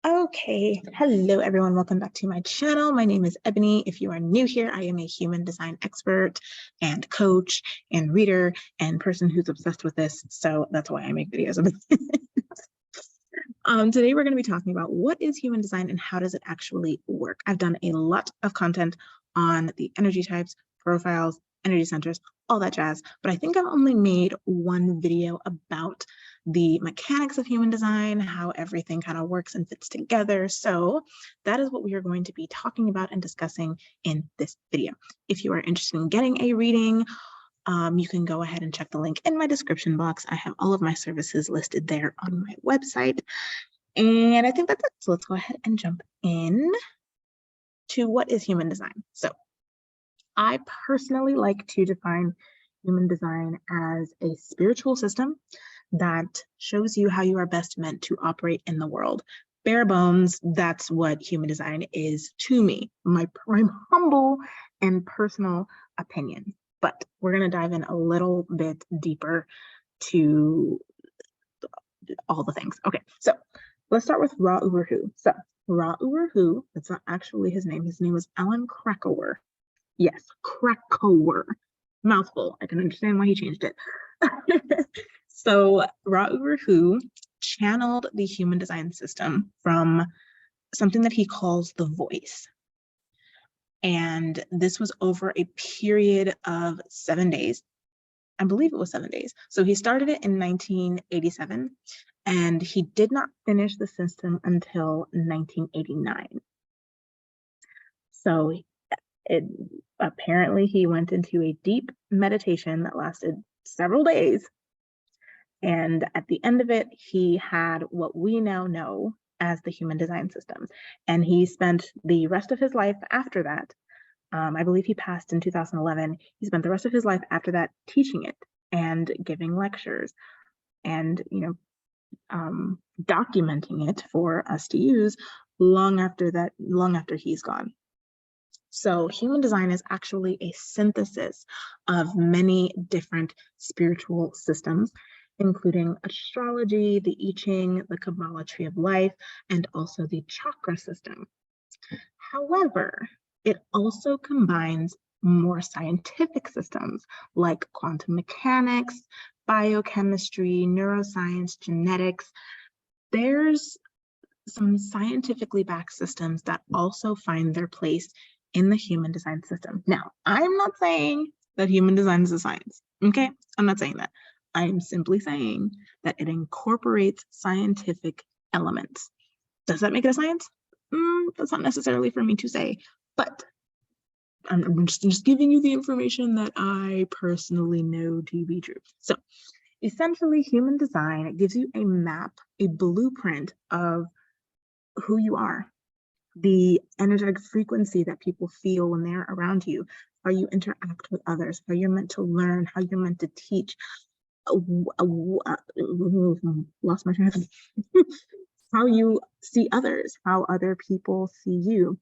Okay, hello everyone. Welcome back to my channel. My name is Ebony. If you are new here, I am a human design expert and coach and reader and person who's obsessed with this. So that's why I make videos about it. Today we're going to be talking about what is human design and how does it actually work. I've done a lot of content on the energy types, profiles, energy centers, all that jazz, but I think I've only made one video about the mechanics of human design, how everything kind of works and fits together. So that is what we are going to be talking about and discussing in this video. If you are interested in getting a reading, you can go ahead and check the link in my description box. I have all of my services listed there on my website. And I think that's it. So let's go ahead and jump in to what is human design. So I personally like to define human design as a spiritual system that shows you how you are best meant to operate in the world. Bare bones, that's what human design is to me, my humble and personal opinion. But we're going to dive in a little bit deeper to all the things. Okay, so let's start with Ra Uru Hu. So Ra Uru Hu, that's not actually his name. His name was Alan Krakauer. Yes, Krakauer. Mouthful. I can understand why he changed it. So Ra Uru Hu channeled the human design system from something that he calls the voice. And this was over a period of 7 days. I believe it was 7 days. So he started it in 1987, and he did not finish the system until 1989. So apparently he went into a deep meditation that lasted several days. And at the end of it, he had what we now know as the human design system. And he spent the rest of his life after that. I believe he passed in 2011. He spent the rest of his life after that teaching it and giving lectures and, documenting it for us to use long after he's gone. So human design is actually a synthesis of many different spiritual systems, including astrology, the I Ching, the Kabbalah tree of life, and also the chakra system. However, it also combines more scientific systems like quantum mechanics, biochemistry, neuroscience, genetics. There's some scientifically backed systems that also find their place in the human design system. Now, I'm not saying that human design is a science, okay? I'm not saying that. I'm simply saying that it incorporates scientific elements. Does that make it a science? That's not necessarily for me to say, but I'm just giving you the information that I personally know to be true. So essentially, human design, it gives you a map, a blueprint of who you are, the energetic frequency that people feel when they're around you, how you interact with others, how you're meant to learn, how you're meant to teach. Lost my train of thought. How you see others, how other people see you.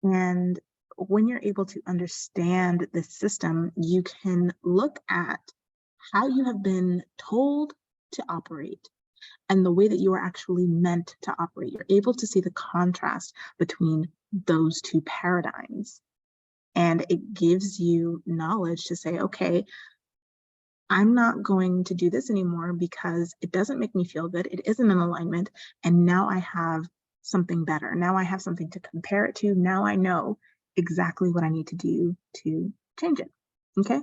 And when you're able to understand the system, you can look at how you have been told to operate and the way that you are actually meant to operate. You're able to see the contrast between those two paradigms. And it gives you knowledge to say, okay, I'm not going to do this anymore because it doesn't make me feel good. It isn't in alignment. And now I have something better. Now I have something to compare it to. Now I know exactly what I need to do to change it. Okay.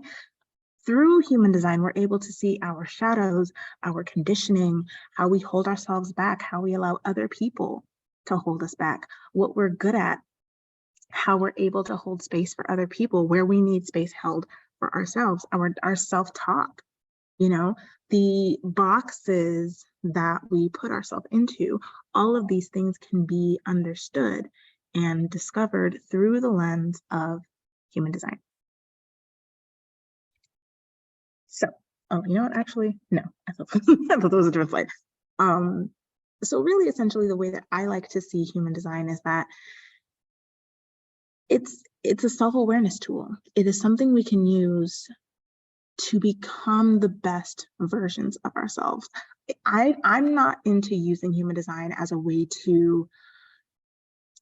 Through human design, we're able to see our shadows, our conditioning, how we hold ourselves back, how we allow other people to hold us back, what we're good at, how we're able to hold space for other people, where we need space held for ourselves, our self-talk, the boxes that we put ourselves into. All of these things can be understood and discovered through the lens of human design. So, you know what? Actually, no, I thought that was a different slide. So really, essentially, the way that I like to see human design is that it's a self-awareness tool. It is something we can use to become the best versions of ourselves. I'm not into using human design as a way to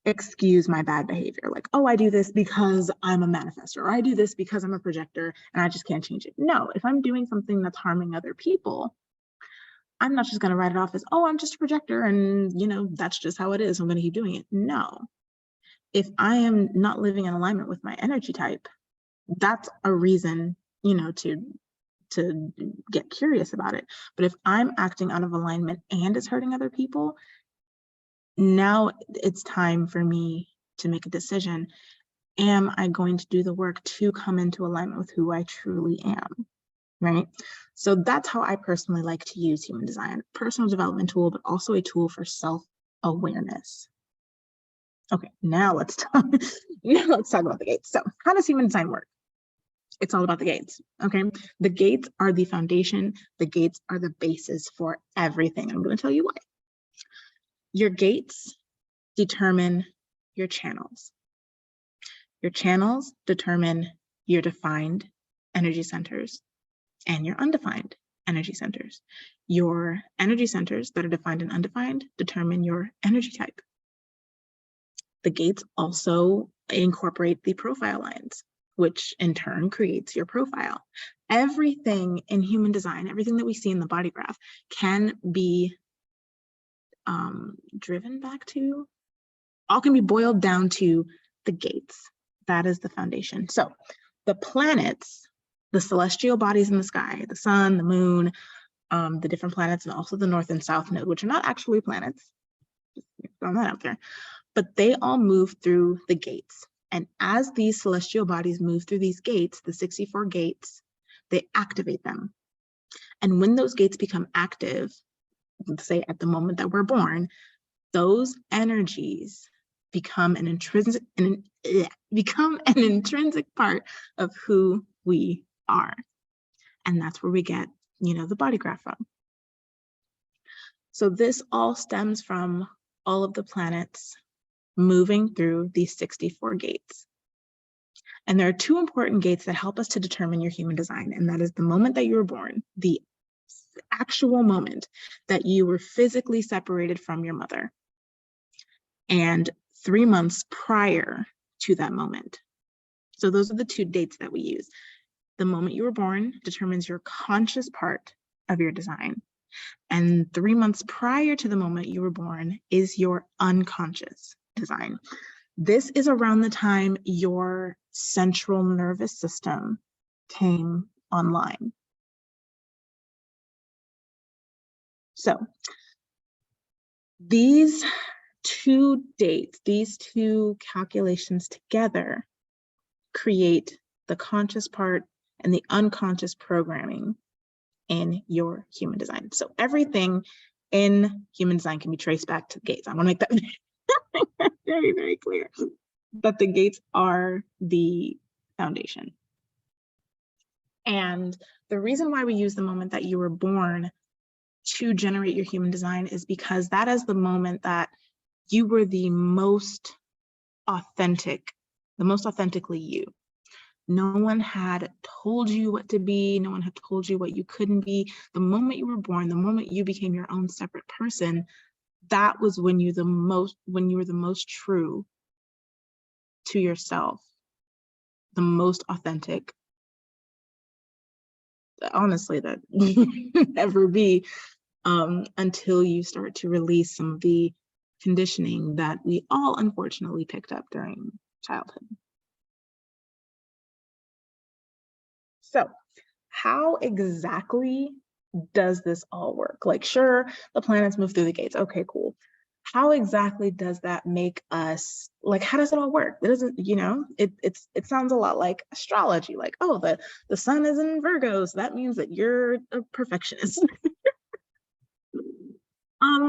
excuse my bad behavior. Like, oh, I do this because I'm a manifestor, or I do this because I'm a projector and I just can't change it. No, if I'm doing something that's harming other people, I'm not just going to write it off as, oh, I'm just a projector and, that's just how it is. I'm going to keep doing it. No. If I am not living in alignment with my energy type, that's a reason, to get curious about it. But if I'm acting out of alignment and it's hurting other people, now it's time for me to make a decision. Am I going to do the work to come into alignment with who I truly am? Right? So that's how I personally like to use human design, personal development tool, but also a tool for self-awareness. Okay, now let's talk about the gates. So how does human design work? It's all about the gates, okay? The gates are the foundation. The gates are the basis for everything. I'm going to tell you why. Your gates determine your channels. Your channels determine your defined energy centers and your undefined energy centers. Your energy centers that are defined and undefined determine your energy type. The gates also incorporate the profile lines, which in turn creates your profile. Everything in human design, everything that we see in the body graph can be driven back to, all can be boiled down to the gates. That is the foundation. So the planets, the celestial bodies in the sky, the sun, the moon, the different planets, and also the North and South Node, which are not actually planets, just throwing that out there, but they all move through the gates. And as these celestial bodies move through these gates, the 64 gates, they activate them. And when those gates become active, let's say at the moment that we're born, those energies become an intrinsic part of who we are. And that's where we get, the body graph from. So this all stems from all of the planets moving through these 64 gates. And there are two important gates that help us to determine your human design. And that is the moment that you were born, the actual moment that you were physically separated from your mother, and 3 months prior to that moment. So those are the two dates that we use. The moment you were born determines your conscious part of your design. And 3 months prior to the moment you were born is your unconscious design. This is around the time your central nervous system came online. So these two dates, these two calculations together create the conscious part and the unconscious programming in your human design. So everything in human design can be traced back to the gates. I want to make that very, very clear, that the gates are the foundation. And the reason why we use the moment that you were born to generate your human design is because that is the moment that you were the most authentic, the most authentically you. No one had told you what to be. No one had told you what you couldn't be. The moment you were born, the moment you became your own separate person, that was when you were the most true to yourself, the most authentic, honestly, that you could ever be, until you start to release some of the conditioning that we all unfortunately picked up during childhood. So how exactly does this all work? Like, sure, the planets move through the gates. Okay, cool. How exactly does that make us, like, how does it all work? It doesn't, it sounds a lot like astrology, like, oh, the sun is in Virgo, so that means that you're a perfectionist.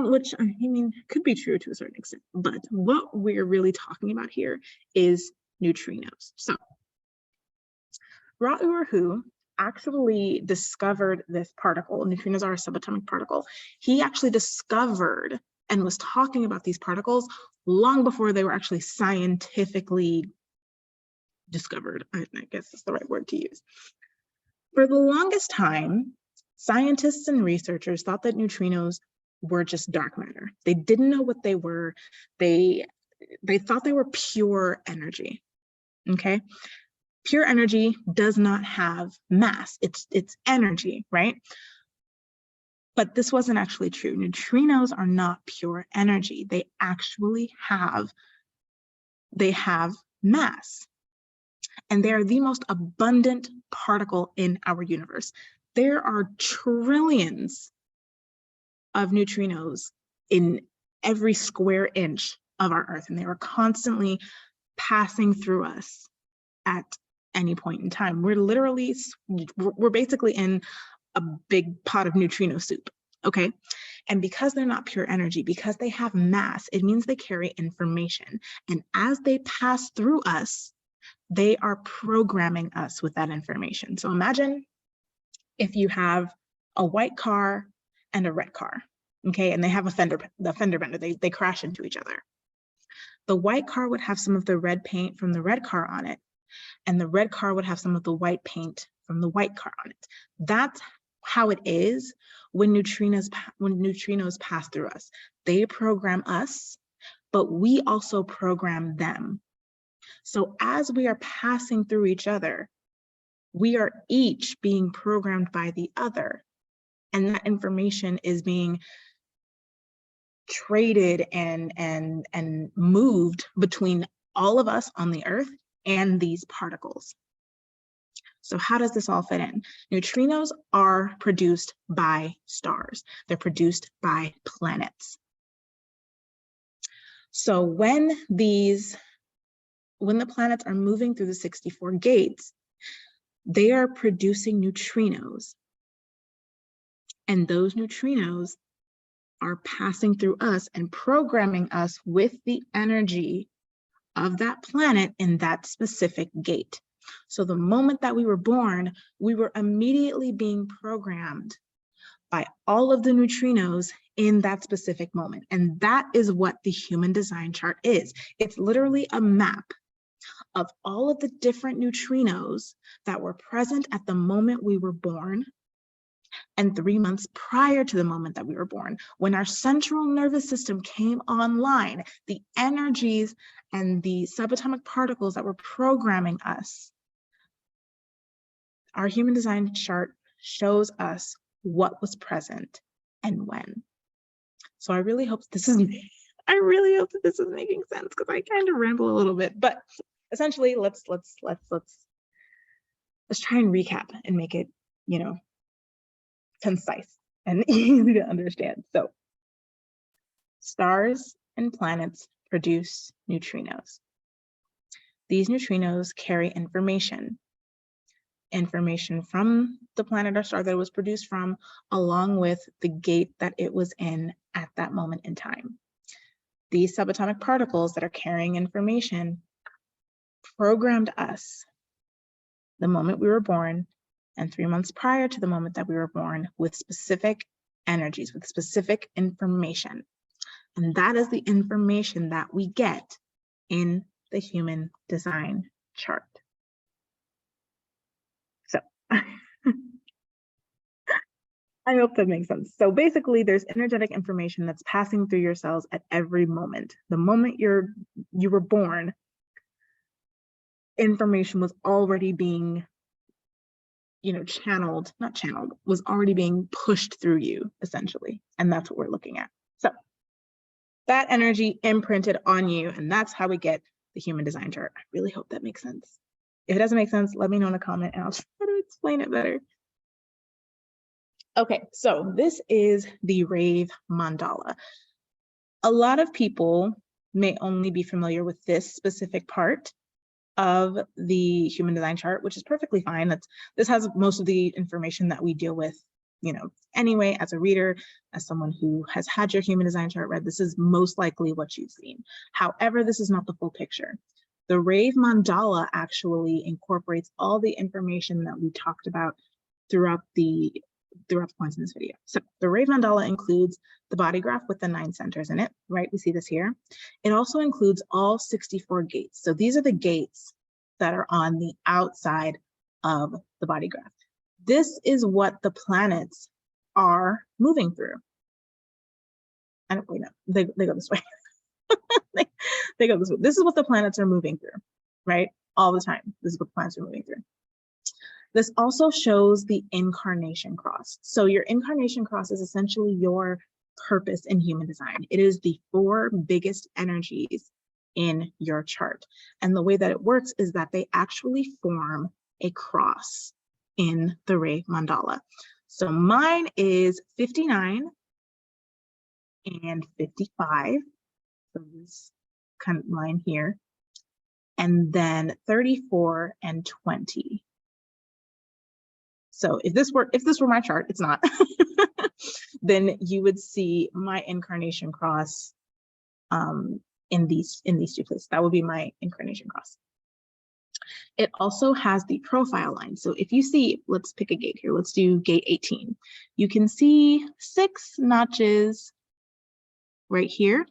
Which, I mean, could be true to a certain extent, but what we're really talking about here is neutrinos. So Ra-Uru actually discovered this particle. Neutrinos are a subatomic particle. He actually discovered and was talking about these particles long before they were actually scientifically discovered. I guess that's the right word to use. For the longest time, scientists and researchers thought that neutrinos were just dark matter. They didn't know what they were. They they thought they were pure energy, okay? Pure energy does not have mass, it's energy, right? But this wasn't actually true. Neutrinos are not pure energy. They actually have mass. And they are the most abundant particle in our universe. There are trillions of neutrinos in every square inch of our Earth, and they are constantly passing through us at any point in time. We're basically in a big pot of neutrino soup, okay? And because they're not pure energy, because they have mass, it means they carry information. And as they pass through us, they are programming us with that information. So imagine if you have a white car and a red car, okay? And they have the fender bender, they crash into each other. The white car would have some of the red paint from the red car on it, and the red car would have some of the white paint from the white car on it. That's how it is when neutrinos pass through us. They program us, but we also program them. So as we are passing through each other, we are each being programmed by the other. And that information is being traded and moved between all of us on the Earth and these particles. So how does this all fit in? Neutrinos are produced by stars. They're produced by planets. So when the planets are moving through the 64 gates, they are producing neutrinos. And those neutrinos are passing through us and programming us with the energy of that planet in that specific gate. So the moment that we were born, we were immediately being programmed by all of the neutrinos in that specific moment. And that is what the human design chart is. It's literally a map of all of the different neutrinos that were present at the moment we were born and 3 months prior to the moment that we were born. When our central nervous system came online, the energies and the subatomic particles that were programming us, our human design chart shows us what was present and when. So I really hope this is making sense, because I kind of ramble a little bit, but essentially let's try and recap and make it, concise and easy to understand. So stars and planets produce neutrinos. These neutrinos carry information from the planet or star that it was produced from, along with the gate that it was in at that moment in time. These subatomic particles that are carrying information programmed us the moment we were born and 3 months prior to the moment that we were born with specific energies, with specific information. And that is the information that we get in the human design chart. So I hope that makes sense. So basically, there's energetic information that's passing through your cells at every moment. The moment you were born, information was already being was already being pushed through you, essentially. And that's what we're looking at. So that energy imprinted on you, and that's how we get the human design chart. I really hope that makes sense. If it doesn't make sense, let me know in a comment and I'll try to explain it better. Okay, so this is the Rave mandala. A lot of people may only be familiar with this specific part of the human design chart, which is perfectly fine. This has most of the information that we deal with, anyway, as a reader, as someone who has had your human design chart read, this is most likely what you've seen. However, this is not the full picture. The Rave mandala actually incorporates all the information that we talked about throughout the points in this video. So the Rave mandala includes the body graph with the 9 centers in it, right? We see this here. It also includes all 64 gates. So these are the gates that are on the outside of the body graph. This is what the planets are moving through. I don't really know, they go this way. they go this way. This is what the planets are moving through, right? All the time. This is what the planets are moving through. This also shows the incarnation cross. So your incarnation cross is essentially your purpose in human design. It is the 4 biggest energies in your chart. And the way that it works is that they actually form a cross in the Ray mandala. So mine is 59 and 55. So this kind of line here. And then 34 and 20. So if this were my chart, it's not, then you would see my incarnation cross in these 2 places. That would be my incarnation cross. It also has the profile line. So if you see, let's pick a gate here. Let's do gate 18. You can see 6 notches right here.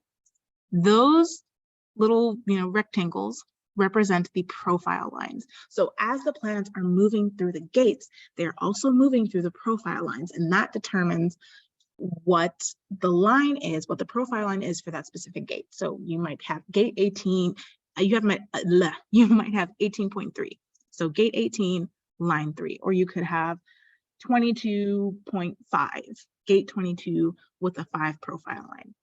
Those little, rectangles represent the profile lines. So as the planets are moving through the gates, they're also moving through the profile lines, and that determines what the line is, what the profile line is for that specific gate. So you might have gate 18, you might have 18.3. So gate 18, line 3, or you could have 22.5, gate 22 with a 5 profile line.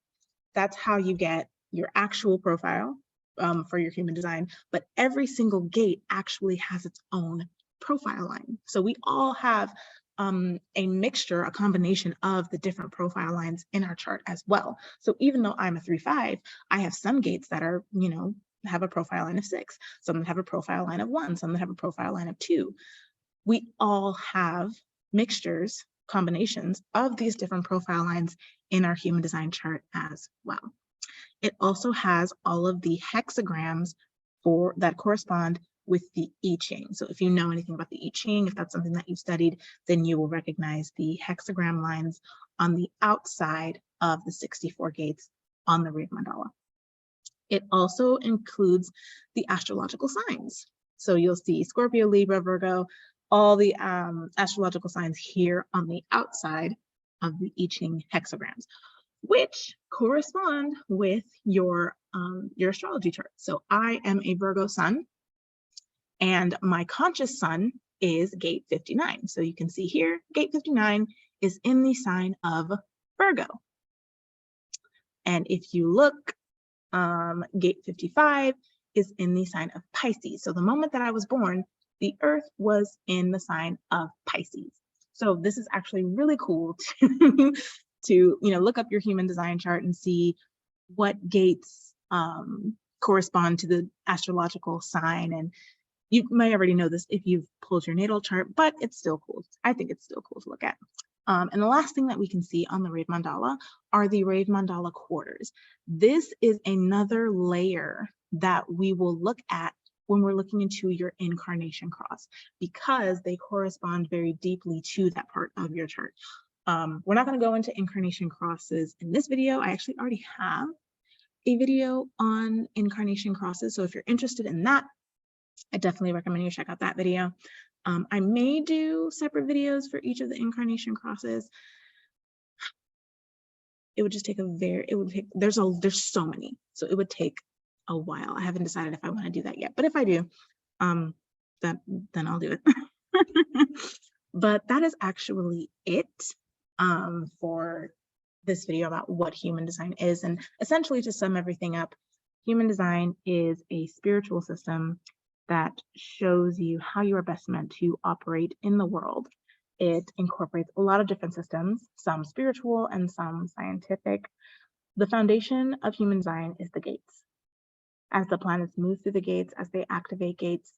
That's how you get your actual profile for your human design, but every single gate actually has its own profile line. So we all have a mixture, a combination of the different profile lines in our chart as well. So even though I'm a 3-5, I have some gates that are, have a profile line of 6, some that have a profile line of 1, some that have a profile line of 2. We all have mixtures, combinations of these different profile lines in our human design chart as well. It also has all of the hexagrams that correspond with the I Ching. So if you know anything about the I Ching, if that's something that you've studied, then you will recognize the hexagram lines on the outside of the 64 gates on the Ray mandala. It also includes the astrological signs. So you'll see Scorpio, Libra, Virgo, all the astrological signs here on the outside of the I Ching hexagrams, which correspond with your astrology chart. So I am a Virgo sun, and my conscious sun is gate 59. So you can see here, gate 59 is in the sign of Virgo. And if you look, gate 55 is in the sign of Pisces. So the moment that I was born, the Earth was in the sign of Pisces. So this is actually really cool to look up your human design chart and see what gates correspond to the astrological sign. And you may already know this if you've pulled your natal chart, but it's still cool. I think it's still cool to look at. And the last thing that we can see on the Ray mandala are the Ray mandala quarters. This is another layer that we will look at when we're looking into your incarnation cross, because they correspond very deeply to that part of your chart. We're not going to go into incarnation crosses in this video. I actually already have a video on incarnation crosses. So if you're interested in that, I definitely recommend you check out that video. I may do separate videos for each of the incarnation crosses. It would just take there's so many. So it would take a while. I haven't decided if I want to do that yet, but if I do, then I'll do it. But that is actually it for this video about what human design is. And essentially, to sum everything up, human design is a spiritual system that shows you how you are best meant to operate in the world. It incorporates a lot of different systems, some spiritual and some scientific. The foundation of human design is the gates. As the planets move through the gates, as they activate gates,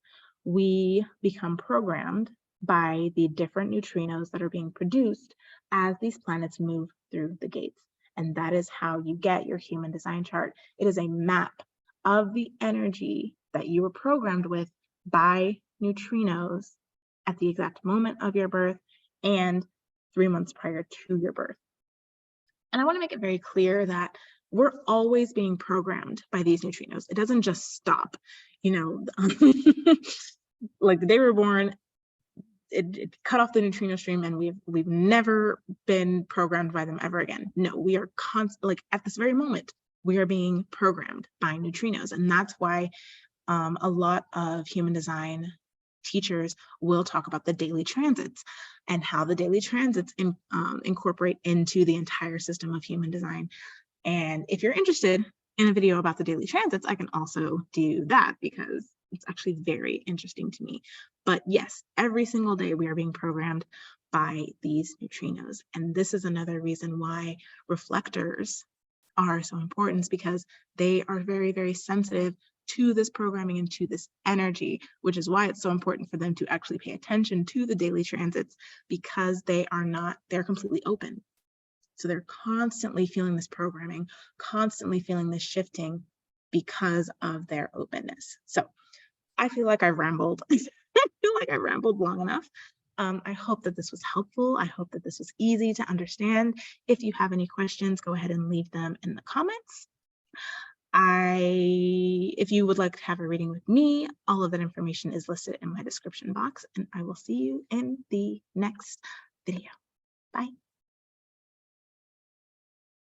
we become programmed by the different neutrinos that are being produced as these planets move through the gates. And that is how you get your human design chart. It is a map of the energy that you were programmed with by neutrinos at the exact moment of your birth and 3 months prior to your birth. And I want to make it very clear that we're always being programmed by these neutrinos. It doesn't just stop, like the day we were born, it cut off the neutrino stream and we've never been programmed by them ever again. No, we are constantly, like at this very moment, We are being programmed by neutrinos, and that's why a lot of human design teachers will talk about the daily transits and how the daily transits incorporate into the entire system of human design. And if you're interested in a video about the daily transits, I can also do that because it's actually very interesting to me. But yes, every single day we are being programmed by these neutrinos. And this is another reason why reflectors are so important, because they are very, very sensitive to this programming and to this energy, which is why it's so important for them to actually pay attention to the daily transits, because they're completely open. So they're constantly feeling this programming, constantly feeling this shifting because of their openness. So I feel like I've rambled. I feel like I rambled long enough. I hope that this was helpful. I hope that this was easy to understand. If you have any questions, go ahead and leave them in the comments. If you would like to have a reading with me, all of that information is listed in my description box, and I will see you in the next video. Bye.